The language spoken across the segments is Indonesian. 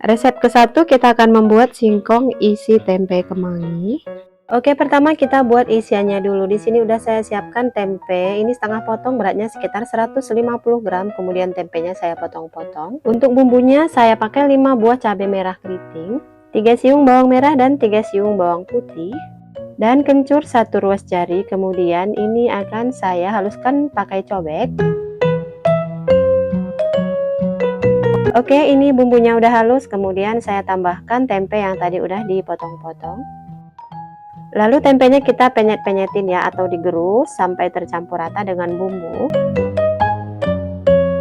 Resep ke-1 kita akan membuat singkong isi tempe kemangi. Oke, pertama kita buat isiannya dulu. Di sini udah saya siapkan tempe, ini setengah potong, beratnya sekitar 150 gram. Kemudian tempenya saya potong-potong. Untuk bumbunya saya pakai 5 buah cabai merah keriting, 3 siung bawang merah dan 3 siung bawang putih, dan kencur 1 ruas jari. Kemudian ini akan saya haluskan pakai cobek. Oke, ini bumbunya udah halus, kemudian saya tambahkan tempe yang tadi udah dipotong-potong. Lalu tempenya kita penyet-penyetin ya, atau digerus sampai tercampur rata dengan bumbu.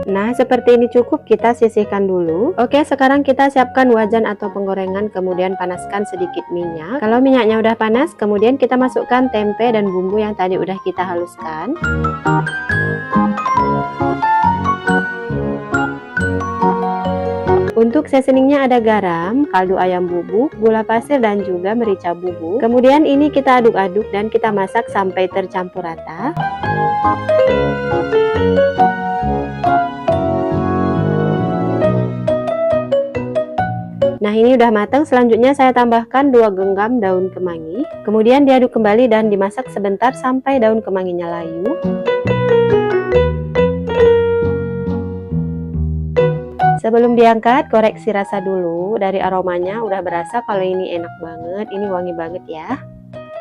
Nah, seperti ini cukup, kita sisihkan dulu. Oke, sekarang kita siapkan wajan atau penggorengan, kemudian panaskan sedikit minyak. Kalau minyaknya udah panas, kemudian kita masukkan tempe dan bumbu yang tadi udah kita haluskan. Untuk seasoningnya ada garam, kaldu ayam bubuk, gula pasir, dan juga merica bubuk. Kemudian ini kita aduk-aduk dan kita masak sampai tercampur rata. Nah, ini udah matang. Selanjutnya saya tambahkan 2 genggam daun kemangi. Kemudian diaduk kembali dan dimasak sebentar sampai daun kemanginya layu. Sebelum diangkat, koreksi rasa dulu. Dari aromanya udah berasa kalau ini enak banget, ini wangi banget ya.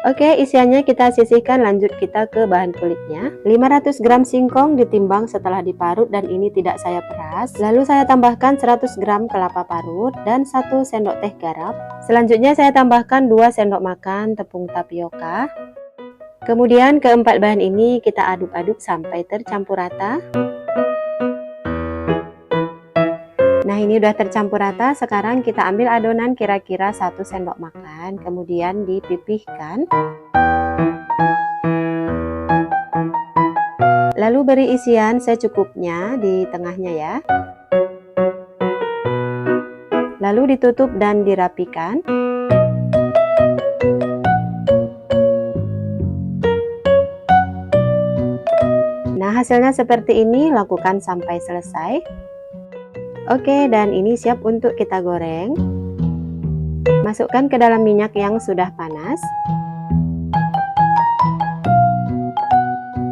Oke, isiannya kita sisihkan, lanjut kita ke bahan kulitnya. 500 gram singkong ditimbang setelah diparut dan ini tidak saya peras. Lalu saya tambahkan 100 gram kelapa parut dan 1 sendok teh garam. Selanjutnya saya tambahkan 2 sendok makan tepung tapioka. Kemudian keempat bahan ini kita aduk-aduk sampai tercampur rata. Nah, ini udah tercampur rata. Sekarang kita ambil adonan kira-kira 1 sendok makan, kemudian dipipihkan. Lalu beri isian secukupnya di tengahnya ya. Lalu ditutup dan dirapikan. Nah, hasilnya seperti ini, lakukan sampai selesai. Oke, dan ini siap untuk kita goreng. Masukkan ke dalam minyak yang sudah panas.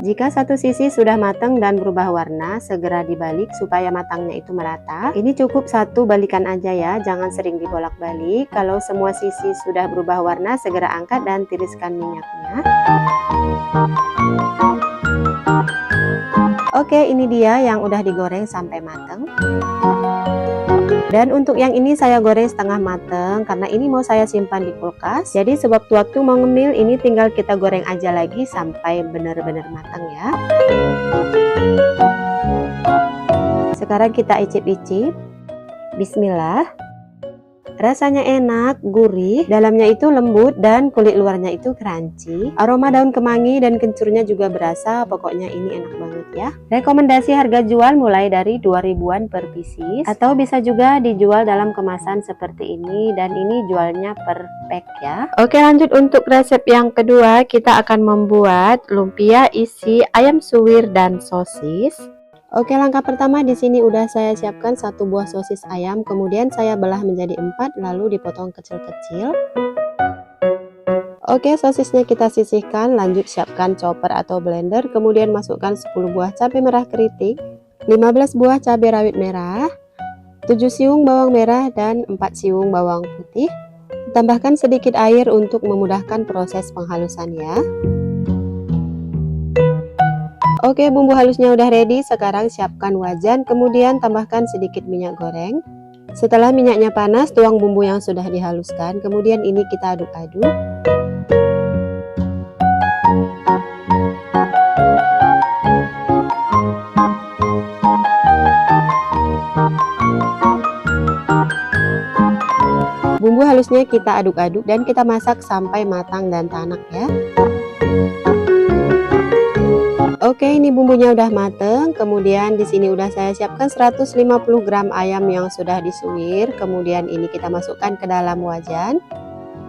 Jika satu sisi sudah matang dan berubah warna, segera dibalik supaya matangnya itu merata. Ini cukup satu balikan aja ya, jangan sering dibolak-balik. Kalau semua sisi sudah berubah warna, segera angkat dan tiriskan minyaknya. Oke, ini dia yang udah digoreng sampai matang. Dan untuk yang ini saya goreng setengah mateng karena ini mau saya simpan di kulkas. Jadi sewaktu-waktu mau ngemil ini tinggal kita goreng aja lagi sampai benar-benar matang ya. Sekarang kita icip-icip. Bismillah. Rasanya enak, gurih, dalamnya itu lembut dan kulit luarnya itu crunchy. Aroma daun kemangi dan kencurnya juga berasa, pokoknya ini enak banget ya. Rekomendasi harga jual mulai dari 2000-an per pieces, atau bisa juga dijual dalam kemasan seperti ini, dan ini jualnya per pack ya. Oke, lanjut untuk resep yang kedua, kita akan membuat lumpia isi ayam suwir dan sosis. Oke, langkah pertama di sini udah saya siapkan 1 buah sosis ayam, kemudian saya belah menjadi 4 lalu dipotong kecil-kecil. Oke, sosisnya kita sisihkan, lanjut siapkan chopper atau blender, kemudian masukkan 10 buah cabai merah keriting, 15 buah cabai rawit merah, 7 siung bawang merah dan 4 siung bawang putih. Tambahkan sedikit air untuk memudahkan proses penghalusan ya. Oke, bumbu halusnya udah ready. Sekarang siapkan wajan, kemudian tambahkan sedikit minyak goreng. Setelah minyaknya panas, tuang bumbu yang sudah dihaluskan, kemudian ini kita aduk-aduk. Bumbu halusnya kita aduk-aduk dan kita masak sampai matang dan tanak ya. Oke, ini bumbunya udah mateng. Kemudian di sini udah saya siapkan 150 gram ayam yang sudah disuwir. Kemudian ini kita masukkan ke dalam wajan.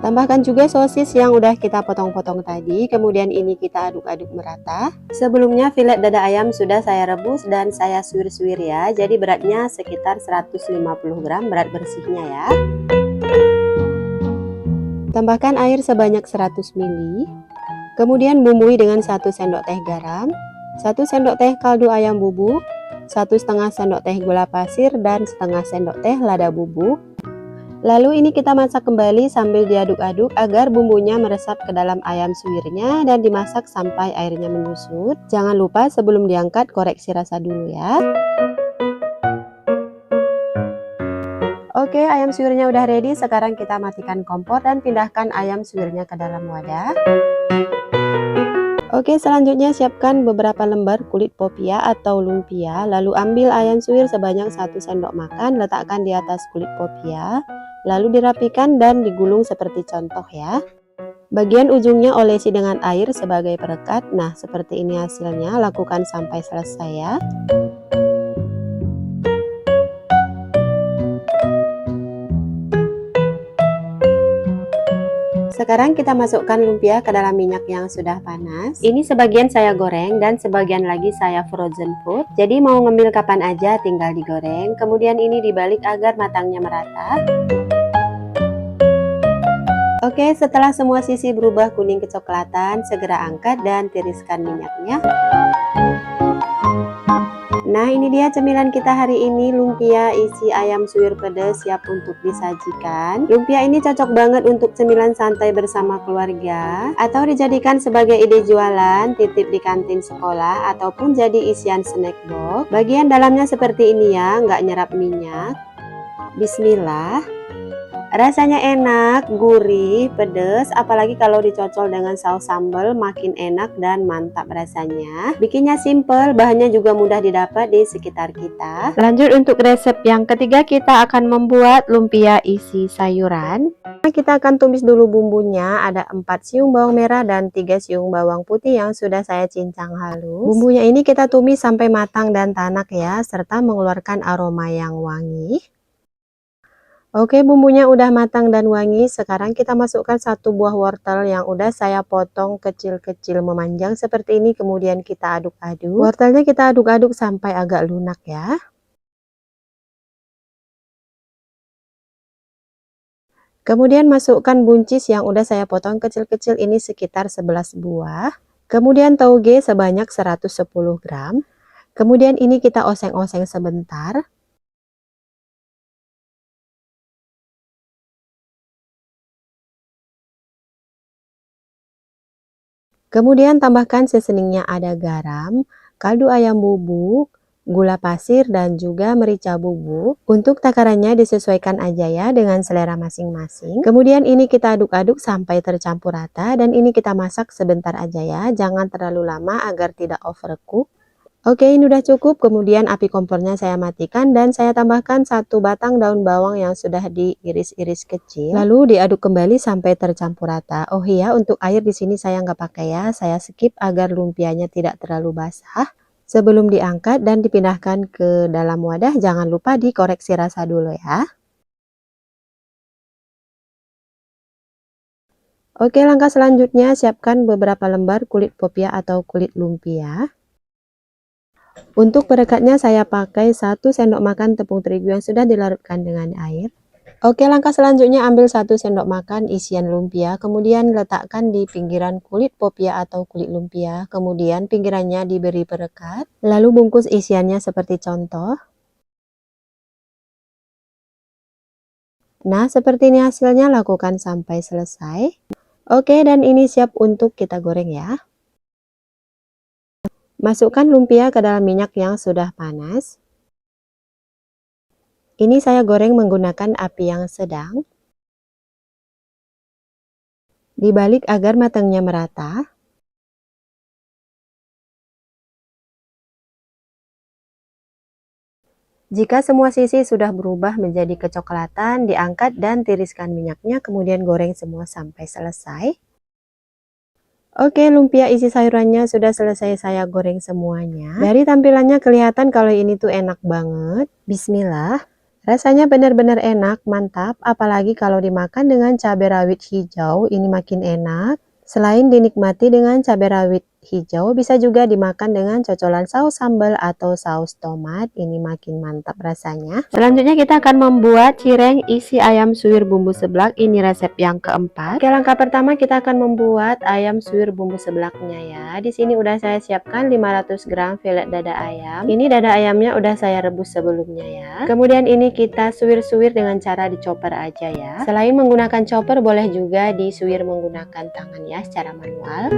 Tambahkan juga sosis yang udah kita potong-potong tadi, kemudian ini kita aduk-aduk merata. Sebelumnya filet dada ayam sudah saya rebus dan saya suwir-suwir ya, jadi beratnya sekitar 150 gram berat bersihnya ya. Tambahkan air sebanyak 100 ml. Kemudian bumbui dengan 1 sendok teh garam, 1 sendok teh kaldu ayam bubuk, 1,5 sendok teh gula pasir, dan setengah sendok teh lada bubuk. Lalu ini kita masak kembali sambil diaduk-aduk agar bumbunya meresap ke dalam ayam suwirnya dan dimasak sampai airnya menyusut. Jangan lupa sebelum diangkat koreksi rasa dulu ya. Oke, ayam suwirnya udah ready. Sekarang kita matikan kompor dan pindahkan ayam suwirnya ke dalam wadah. Oke, selanjutnya siapkan beberapa lembar kulit popia atau lumpia. Lalu ambil ayam suwir sebanyak 1 sendok makan, letakkan di atas kulit popia. Lalu dirapikan dan digulung seperti contoh ya. Bagian ujungnya olesi dengan air sebagai perekat. Nah, seperti ini hasilnya, lakukan sampai selesai ya. Sekarang kita masukkan lumpia ke dalam minyak yang sudah panas. Ini sebagian saya goreng dan sebagian lagi saya frozen food. Jadi mau ngemil kapan aja tinggal digoreng. Kemudian ini dibalik agar matangnya merata. Oke, setelah semua sisi berubah kuning kecoklatan, segera angkat dan tiriskan minyaknya. Nah, ini dia cemilan kita hari ini, lumpia isi ayam suwir pedas siap untuk disajikan. Lumpia ini cocok banget untuk cemilan santai bersama keluarga, atau dijadikan sebagai ide jualan, titip di kantin sekolah, ataupun jadi isian snack box. Bagian dalamnya seperti ini ya, nggak nyerap minyak. Bismillah. Rasanya enak, gurih, pedas, apalagi kalau dicocol dengan saus sambal makin enak dan mantap rasanya. Bikinnya simple, bahannya juga mudah didapat di sekitar kita. Lanjut untuk resep yang ketiga, kita akan membuat lumpia isi sayuran. Kita akan tumis dulu bumbunya, ada 4 siung bawang merah dan 3 siung bawang putih yang sudah saya cincang halus. Bumbunya ini kita tumis sampai matang dan tanak ya, serta mengeluarkan aroma yang wangi. Oke, bumbunya udah matang dan wangi. Sekarang kita masukkan 1 buah wortel yang udah saya potong kecil-kecil memanjang seperti ini. Kemudian kita aduk-aduk. Wortelnya kita aduk-aduk sampai agak lunak ya. Kemudian masukkan buncis yang udah saya potong kecil-kecil, ini sekitar 11 buah. Kemudian tauge sebanyak 110 gram. Kemudian ini kita oseng-oseng sebentar. Kemudian tambahkan seasoningnya, ada garam, kaldu ayam bubuk, gula pasir, dan juga merica bubuk. Untuk takarannya disesuaikan aja ya dengan selera masing-masing. Kemudian ini kita aduk-aduk sampai tercampur rata dan ini kita masak sebentar aja ya, jangan terlalu lama agar tidak overcook. Oke, ini udah cukup. Kemudian api kompornya saya matikan dan saya tambahkan 1 batang daun bawang yang sudah diiris-iris kecil. Lalu diaduk kembali sampai tercampur rata. Oh iya, untuk air di sini saya nggak pakai ya, saya skip agar lumpianya tidak terlalu basah. Sebelum diangkat dan dipindahkan ke dalam wadah, jangan lupa dikoreksi rasa dulu ya. Oke, langkah selanjutnya siapkan beberapa lembar kulit popia atau kulit lumpia. Untuk perekatnya saya pakai 1 sendok makan tepung terigu yang sudah dilarutkan dengan air. Oke, langkah selanjutnya ambil 1 sendok makan isian lumpia, kemudian letakkan di pinggiran kulit popia atau kulit lumpia, kemudian pinggirannya diberi perekat, lalu bungkus isiannya seperti contoh. Nah, seperti ini hasilnya, lakukan sampai selesai. Oke, dan ini siap untuk kita goreng ya. Masukkan lumpia ke dalam minyak yang sudah panas. Ini saya goreng menggunakan api yang sedang. Dibalik agar matangnya merata. Jika semua sisi sudah berubah menjadi kecoklatan, diangkat dan tiriskan minyaknya, kemudian goreng semua sampai selesai. Oke, lumpia isi sayurannya sudah selesai saya goreng semuanya. Dari tampilannya kelihatan kalau ini tuh enak banget. Bismillah. Rasanya benar-benar enak, mantap, apalagi kalau dimakan dengan cabai rawit hijau, ini makin enak. Selain dinikmati dengan cabai rawit hijau, bisa juga dimakan dengan cocolan saus sambal atau saus tomat, ini makin mantap rasanya. Selanjutnya kita akan membuat cireng isi ayam suwir bumbu seblak, ini resep yang keempat. Oke, langkah pertama kita akan membuat ayam suwir bumbu seblaknya ya. Di sini udah saya siapkan 500 gram filet dada ayam. Ini dada ayamnya udah saya rebus sebelumnya ya. Kemudian ini kita suwir-suwir dengan cara dicoper aja ya. Selain menggunakan chopper, boleh juga disuwir menggunakan tangan ya, secara manual.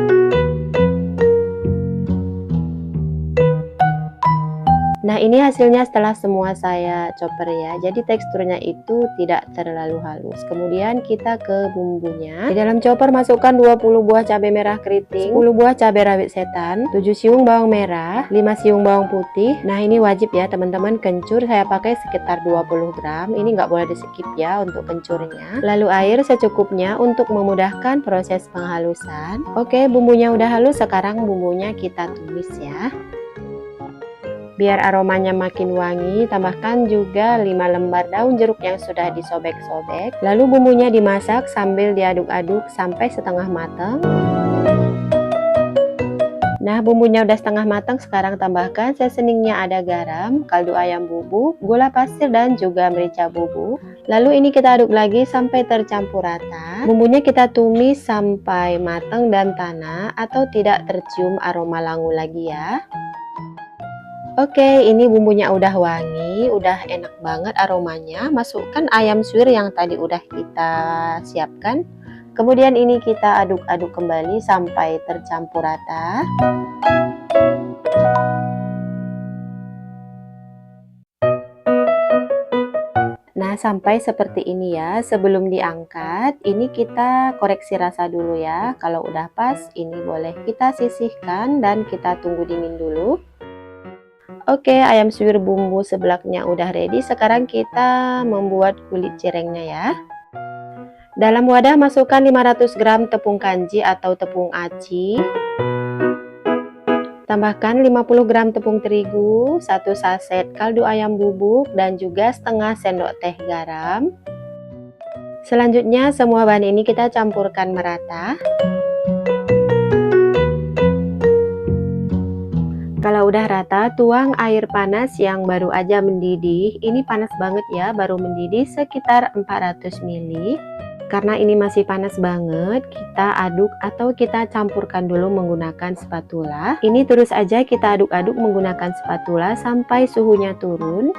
Nah, ini hasilnya setelah semua saya chopper ya. Jadi teksturnya itu tidak terlalu halus. Kemudian kita ke bumbunya. Di dalam chopper masukkan 20 buah cabai merah keriting, 10 buah cabai rawit setan, 7 siung bawang merah, 5 siung bawang putih. Nah, ini wajib ya teman-teman, kencur saya pakai sekitar 20 gram. Ini nggak boleh di skip ya untuk kencurnya. Lalu air secukupnya untuk memudahkan proses penghalusan. Oke, bumbunya udah halus, sekarang bumbunya kita tumis ya. Biar aromanya makin wangi, tambahkan juga 5 lembar daun jeruk yang sudah disobek-sobek. Lalu bumbunya dimasak sambil diaduk-aduk sampai setengah matang. Nah, bumbunya udah setengah matang, sekarang tambahkan seasoningnya, ada garam, kaldu ayam bubuk, gula pasir, dan juga merica bubuk. Lalu ini kita aduk lagi sampai tercampur rata. Bumbunya kita tumis sampai matang dan tanah atau tidak tercium aroma langu lagi ya. Oke, ini bumbunya udah wangi, udah enak banget aromanya. Masukkan ayam suwir yang tadi udah kita siapkan. Kemudian ini kita aduk-aduk kembali sampai tercampur rata. Nah, sampai seperti ini ya. Sebelum diangkat, ini kita koreksi rasa dulu ya. Kalau udah pas, ini boleh kita sisihkan dan kita tunggu dingin dulu. Oke, ayam suwir bumbu seblaknya udah ready. Sekarang kita membuat kulit cirengnya ya. Dalam wadah masukkan 500 gram tepung kanji atau tepung aci. Tambahkan 50 gram tepung terigu, 1 saset kaldu ayam bubuk, dan juga setengah sendok teh garam. Selanjutnya semua bahan ini kita campurkan merata. Kalau udah rata, tuang air panas yang baru aja mendidih. Ini panas banget ya, baru mendidih sekitar 400 ml. Karena ini masih panas banget, kita aduk atau kita campurkan dulu menggunakan spatula. Ini terus aja kita aduk-aduk menggunakan spatula sampai suhunya turun.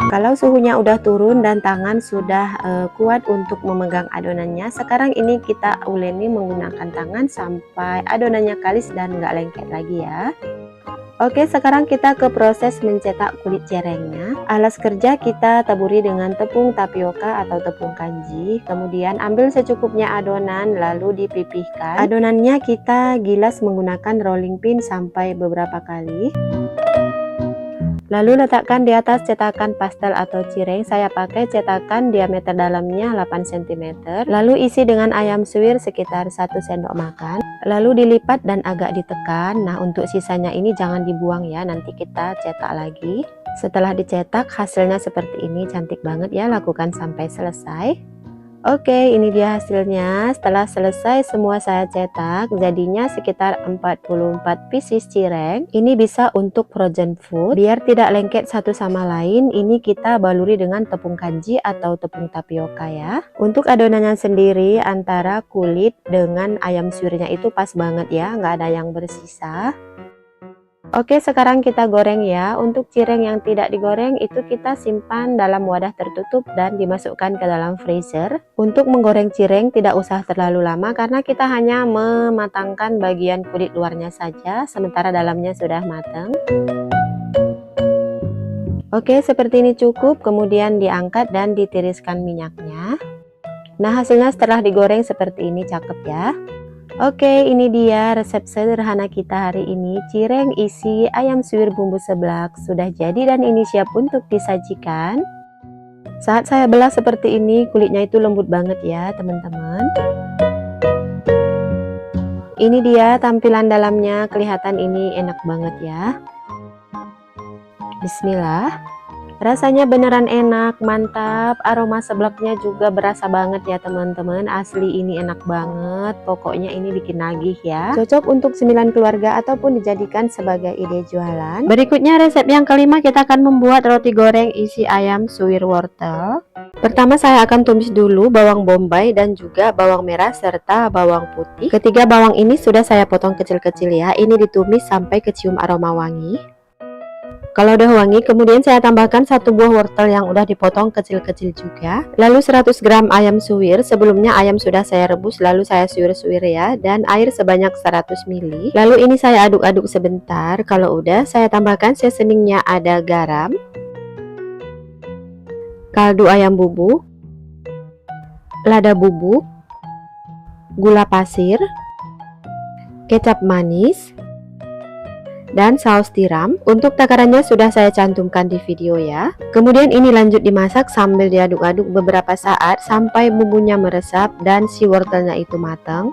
Kalau suhunya udah turun dan tangan sudah kuat untuk memegang adonannya, sekarang ini kita uleni menggunakan tangan sampai adonannya kalis dan nggak lengket lagi ya. Oke, sekarang kita ke proses mencetak kulit cirengnya. Alas kerja kita taburi dengan tepung tapioka atau tepung kanji. Kemudian ambil secukupnya adonan lalu dipipihkan. Adonannya kita gilas menggunakan rolling pin sampai beberapa kali. Lalu letakkan di atas cetakan pastel atau cireng. Saya pakai cetakan diameter dalamnya 8 cm. Lalu isi dengan ayam suwir sekitar 1 sendok makan. Lalu dilipat dan agak ditekan. Nah, untuk sisanya ini jangan dibuang ya, nanti kita cetak lagi. Setelah dicetak hasilnya seperti ini, cantik banget ya, lakukan sampai selesai. Oke, ini dia hasilnya. Setelah selesai semua saya cetak, jadinya sekitar 44 pieces cireng. Ini bisa untuk frozen food. Biar tidak lengket satu sama lain, ini kita baluri dengan tepung kanji atau tepung tapioka ya. Untuk adonannya sendiri, antara kulit dengan ayam suwirnya itu pas banget ya, nggak ada yang bersisa. Oke, sekarang kita goreng ya. Untuk cireng yang tidak digoreng itu kita simpan dalam wadah tertutup dan dimasukkan ke dalam freezer. Untuk menggoreng cireng tidak usah terlalu lama karena kita hanya mematangkan bagian kulit luarnya saja, sementara dalamnya sudah matang. Oke, seperti ini cukup, kemudian diangkat dan ditiriskan minyaknya. Nah, hasilnya setelah digoreng seperti ini, cakep ya. Oke, ini dia resep sederhana kita hari ini, cireng isi ayam suwir bumbu seblak sudah jadi dan ini siap untuk disajikan. Saat saya belah seperti ini, kulitnya itu lembut banget ya teman-teman. Ini dia tampilan dalamnya, kelihatan ini enak banget ya. Bismillah. Rasanya beneran enak, mantap. Aroma seblaknya juga berasa banget ya teman-teman. Asli ini enak banget. Pokoknya ini bikin nagih ya. Cocok untuk 9 keluarga ataupun dijadikan sebagai ide jualan. Berikutnya resep yang kelima, kita akan membuat roti goreng isi ayam suwir wortel. Pertama saya akan tumis dulu bawang bombay dan juga bawang merah serta bawang putih. Ketiga bawang ini sudah saya potong kecil-kecil ya. Ini ditumis sampai kecium aroma wangi. Kalau udah wangi, kemudian saya tambahkan 1 buah wortel yang udah dipotong kecil-kecil juga. Lalu 100 gram ayam suwir. Sebelumnya ayam sudah saya rebus, lalu saya suwir-suwir ya. Dan air sebanyak 100 ml. Lalu ini saya aduk-aduk sebentar. Kalau udah, saya tambahkan seasoningnya, ada garam, kaldu ayam bubuk, lada bubuk, gula pasir, kecap manis, dan saus tiram. Untuk takarannya sudah saya cantumkan di video ya. Kemudian ini lanjut dimasak sambil diaduk-aduk beberapa saat sampai bumbunya meresap dan si wortelnya itu matang.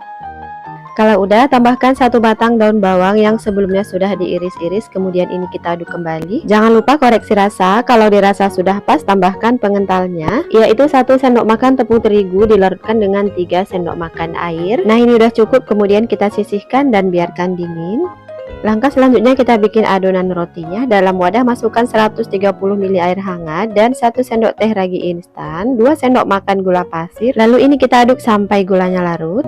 Kalau udah, tambahkan 1 batang daun bawang yang sebelumnya sudah diiris-iris. Kemudian ini kita aduk kembali. Jangan lupa koreksi rasa. Kalau dirasa sudah pas, tambahkan pengentalnya, yaitu 1 sendok makan tepung terigu dilarutkan dengan 3 sendok makan air. Nah ini udah cukup. Kemudian kita sisihkan dan biarkan dingin. Langkah selanjutnya kita bikin adonan rotinya. Dalam wadah masukkan 130 ml air hangat dan 1 sendok teh ragi instan, 2 sendok makan gula pasir. Lalu ini kita aduk sampai gulanya larut.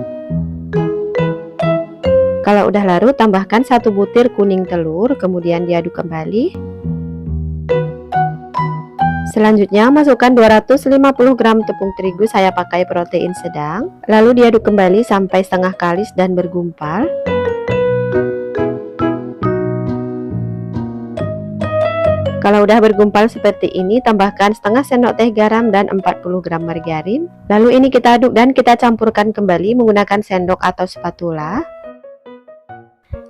Kalau udah larut, tambahkan 1 butir kuning telur, kemudian diaduk kembali. Selanjutnya masukkan 250 gram tepung terigu, saya pakai protein sedang. Lalu diaduk kembali sampai setengah kalis dan bergumpal. Kalau udah bergumpal seperti ini, tambahkan setengah sendok teh garam dan 40 gram margarin. Lalu ini kita aduk dan kita campurkan kembali menggunakan sendok atau spatula.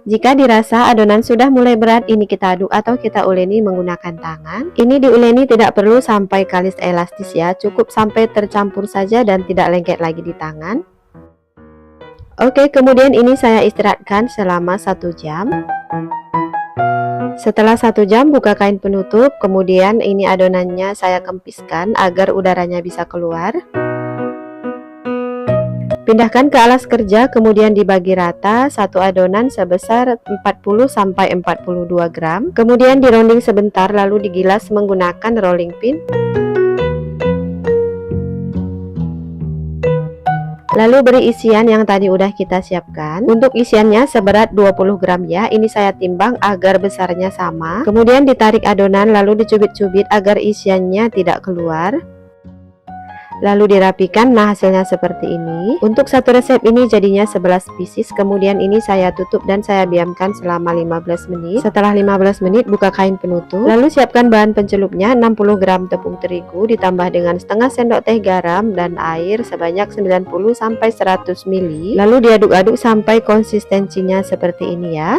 Jika dirasa adonan sudah mulai berat, ini kita aduk atau kita uleni menggunakan tangan. Ini diuleni tidak perlu sampai kalis elastis ya, cukup sampai tercampur saja dan tidak lengket lagi di tangan. Oke, kemudian ini saya istirahatkan selama 1 jam. Setelah 1 jam, buka kain penutup, kemudian ini adonannya saya kempiskan agar udaranya bisa keluar. Pindahkan ke alas kerja, kemudian dibagi rata. 1 adonan sebesar 40-42 gram. Kemudian dironding sebentar, lalu digilas menggunakan rolling pin. Lalu beri isian yang tadi udah kita siapkan. Untuk isiannya seberat 20 gram ya. Ini saya timbang agar besarnya sama. Kemudian ditarik adonan lalu dicubit-cubit agar isiannya tidak keluar. Lalu dirapikan. Nah hasilnya seperti ini. Untuk satu resep ini jadinya 11 pieces. Kemudian ini saya tutup dan saya diamkan selama 15 menit. Setelah 15 menit buka kain penutup. Lalu siapkan bahan pencelupnya, 60 gram tepung terigu ditambah dengan setengah sendok teh garam dan air sebanyak 90-100 ml. Lalu diaduk-aduk sampai konsistensinya seperti ini ya.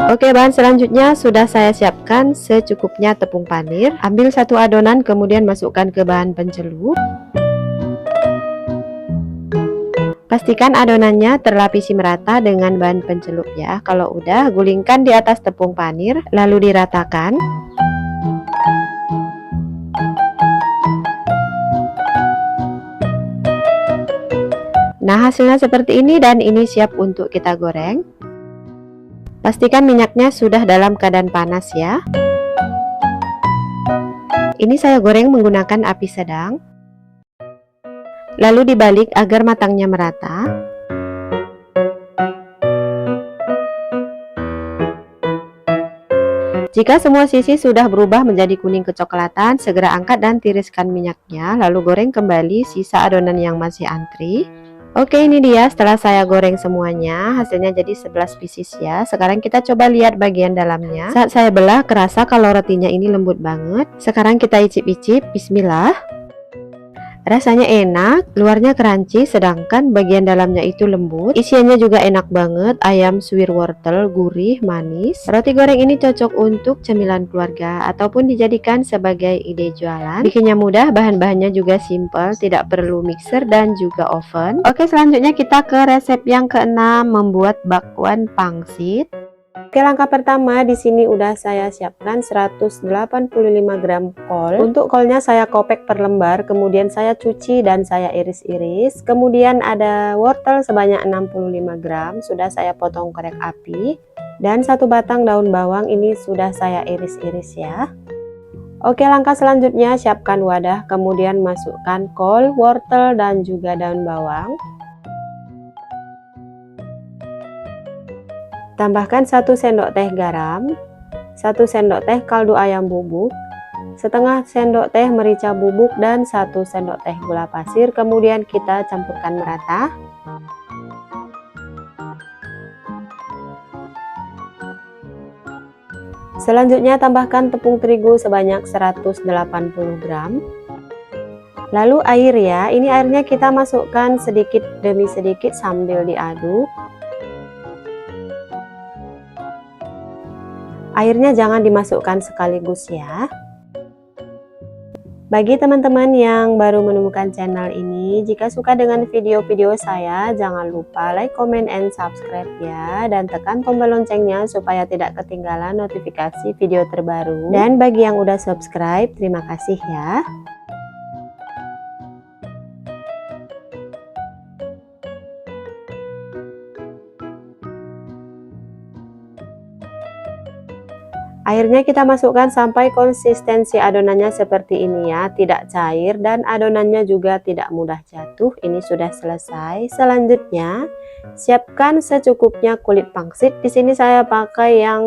Oke, bahan selanjutnya sudah saya siapkan secukupnya tepung panir. Ambil 1 adonan kemudian masukkan ke bahan pencelup. Pastikan adonannya terlapisi merata dengan bahan pencelup ya. Kalau udah, gulingkan di atas tepung panir lalu diratakan. Nah hasilnya seperti ini dan ini siap untuk kita goreng. Pastikan minyaknya sudah dalam keadaan panas ya. Ini saya goreng menggunakan api sedang. Lalu dibalik agar matangnya merata. Jika semua sisi sudah berubah menjadi kuning kecoklatan, segera angkat dan tiriskan minyaknya. Lalu goreng kembali sisa adonan yang masih antri. Oke, ini dia setelah saya goreng semuanya, hasilnya jadi 11 pieces ya. Sekarang kita coba lihat bagian dalamnya. Saat saya belah, kerasa kalau rotinya ini lembut banget. Sekarang kita icip-icip. Bismillah. Rasanya enak, luarnya crunchy, sedangkan bagian dalamnya itu lembut. Isiannya juga enak banget, ayam suwir wortel, gurih, manis. Roti goreng ini cocok untuk cemilan keluarga ataupun dijadikan sebagai ide jualan. Bikinnya mudah, bahan-bahannya juga simple, tidak perlu mixer dan juga oven. Oke, selanjutnya kita ke resep yang keenam, membuat bakwan pangsit. Oke, langkah pertama di sini udah saya siapkan 185 gram kol. Untuk kolnya saya kopek per lembar, kemudian saya cuci dan saya iris-iris. Kemudian ada wortel sebanyak 65 gram, sudah saya potong korek api. Dan 1 batang daun bawang ini sudah saya iris-iris ya. Oke, langkah selanjutnya siapkan wadah, kemudian masukkan kol, wortel, dan juga daun bawang. Tambahkan 1 sendok teh garam, 1 sendok teh kaldu ayam bubuk, setengah sendok teh merica bubuk, dan 1 sendok teh gula pasir. Kemudian kita campurkan merata. Selanjutnya tambahkan tepung terigu sebanyak 180 gram. Lalu air ya, ini airnya kita masukkan sedikit demi sedikit sambil diaduk. Airnya jangan dimasukkan sekaligus ya. Bagi teman-teman yang baru menemukan channel ini, jika suka dengan video-video saya, jangan lupa like, comment, and subscribe ya. Dan tekan tombol loncengnya supaya tidak ketinggalan notifikasi video terbaru. Dan bagi yang udah subscribe, terima kasih ya. Airnya kita masukkan sampai konsistensi adonannya seperti ini ya, tidak cair dan adonannya juga tidak mudah jatuh. Ini sudah selesai. Selanjutnya, siapkan secukupnya kulit pangsit. Di sini saya pakai yang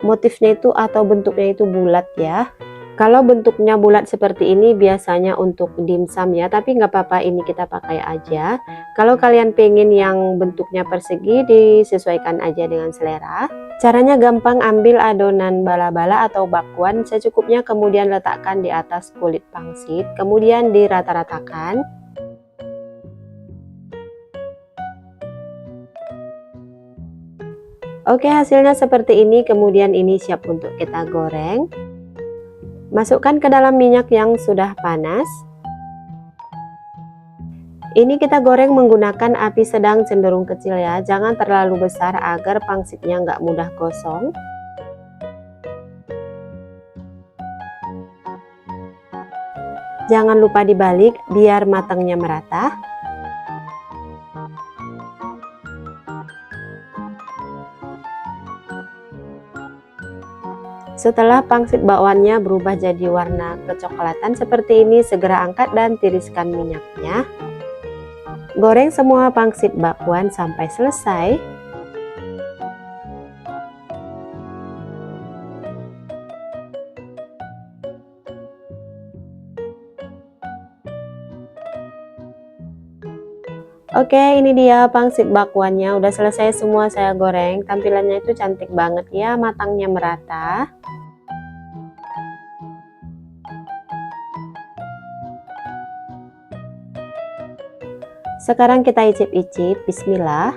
motifnya itu atau bentuknya itu bulat ya. Kalau bentuknya bulat seperti ini biasanya untuk dimsum ya, tapi nggak apa-apa, ini kita pakai aja. Kalau kalian pengen yang bentuknya persegi, disesuaikan aja dengan selera. Caranya gampang, ambil adonan bala-bala atau bakwan secukupnya, kemudian letakkan di atas kulit pangsit, kemudian dirata-ratakan. Oke, hasilnya seperti ini, kemudian ini siap untuk kita goreng. Masukkan ke dalam minyak yang sudah panas. Ini kita goreng menggunakan api sedang cenderung kecil ya, jangan terlalu besar agar pangsitnya nggak mudah gosong. Jangan lupa dibalik biar matangnya merata. Setelah pangsit bakwannya berubah jadi warna kecoklatan seperti ini, segera angkat dan tiriskan minyaknya. Goreng semua pangsit bakwan sampai selesai. Oke, ini dia pangsit bakwannya udah selesai semua saya goreng. Tampilannya itu cantik banget ya, matangnya merata. Sekarang kita icip-icip, bismillah.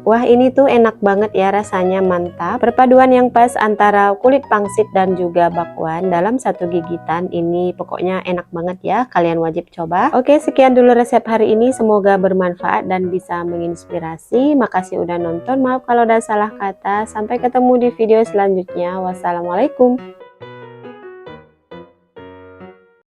Wah, ini tuh enak banget ya, rasanya mantap. Perpaduan yang pas antara kulit pangsit dan juga bakwan dalam satu gigitan, ini pokoknya enak banget ya, kalian wajib coba. Oke, sekian dulu resep hari ini, semoga bermanfaat dan bisa menginspirasi. Makasih udah nonton, maaf kalau ada salah kata. Sampai ketemu di video selanjutnya. Wassalamualaikum.